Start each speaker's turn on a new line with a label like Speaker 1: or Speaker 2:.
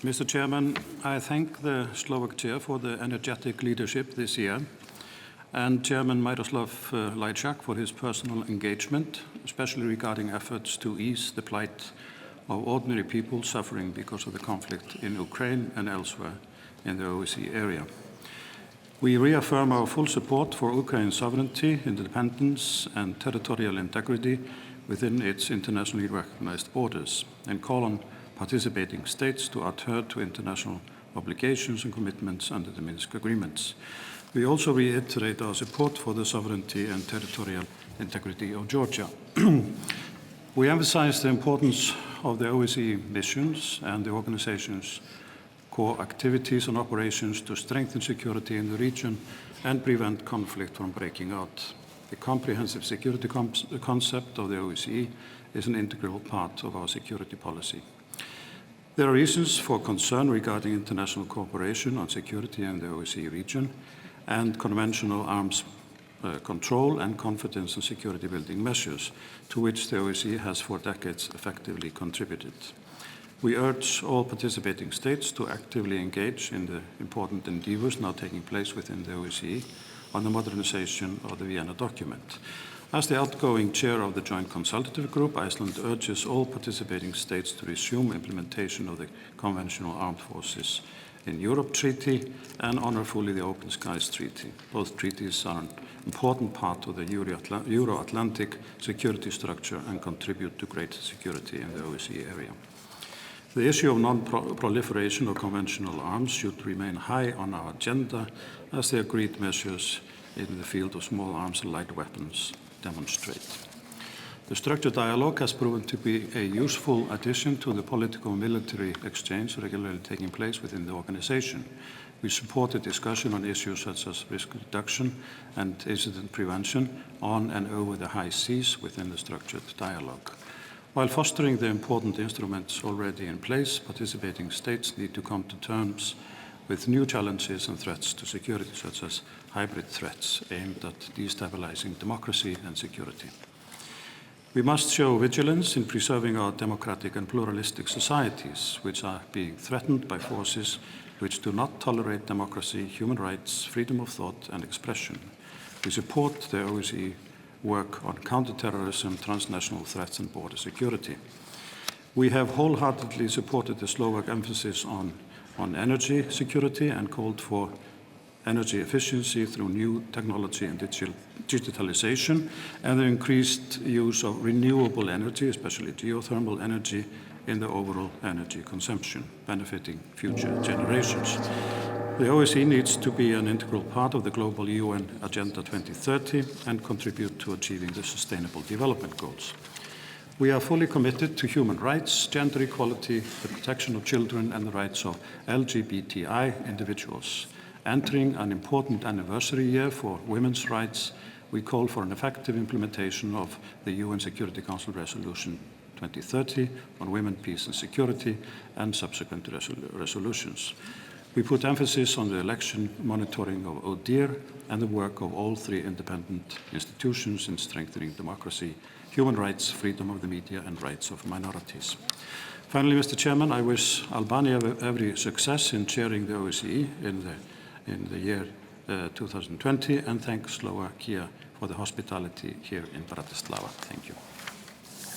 Speaker 1: Mr. Chairman, I thank the Slovak Chair for the energetic leadership this year, and Chairman Miroslav Lajčák for his personal engagement, especially regarding efforts to ease the plight of ordinary people suffering because of the conflict in Ukraine and elsewhere in the OSCE area. We reaffirm our full support for Ukraine's sovereignty, independence, and territorial integrity within its internationally recognized borders, and call on participating states to adhere to international obligations and commitments under the Minsk agreements. We also reiterate our support for the sovereignty and territorial integrity of Georgia. We emphasize the importance of the OSCE missions and the organization's core activities and operations to strengthen security in the region and prevent conflict from breaking out. The comprehensive security concept of the OSCE is an integral part of our security policy. There are reasons for concern regarding international cooperation on security in the OSCE region and conventional arms control and confidence and security building measures, to which the OSCE has for decades effectively contributed. We urge all participating states to actively engage in the important endeavors now taking place within the OSCE on the modernization of the Vienna document. As the outgoing chair of the Joint Consultative Group, Iceland urges all participating states to resume implementation of the Conventional Armed Forces in Europe Treaty and honor fully the Open Skies Treaty. Both treaties are an important part of the Euro-Atlantic security structure and contribute to greater security in the OSCE area. The issue of non-proliferation of conventional arms should remain high on our agenda, as the agreed measures in the field of small arms and light weapons demonstrate. The structured dialogue has proven to be a useful addition to the political-military exchange regularly taking place within the organization. We support the discussion on issues such as risk reduction and incident prevention on and over the high seas within the structured dialogue. While fostering the important instruments already in place, participating states need to come to terms with new challenges and threats to security, such as hybrid threats aimed at destabilizing democracy and security. We must show vigilance in preserving our democratic and pluralistic societies, which are being threatened by forces which do not tolerate democracy, human rights, freedom of thought and expression. We support the OSCE work on counterterrorism, transnational threats and border security. We have wholeheartedly supported the Slovak emphasis on energy security and called for energy efficiency through new technology and digitalization and the increased use of renewable energy, especially geothermal energy, in the overall energy consumption, benefiting future generations. The OSCE needs to be an integral part of the global UN Agenda 2030 and contribute to achieving the Sustainable Development Goals. We are fully committed to human rights, gender equality, the protection of children, and the rights of LGBTI individuals. Entering an important anniversary year for women's rights, we call for an effective implementation of the UN Security Council Resolution 2030 on women, peace and security and subsequent resolutions. We put emphasis on the election monitoring of ODIHR and the work of all three independent institutions in strengthening democracy, human rights, freedom of the media and rights of minorities. Finally, Mr. Chairman, I wish Albania every success in chairing the OSCE in the year 2020 and thank Slovakia for the hospitality here in Bratislava. Thank you.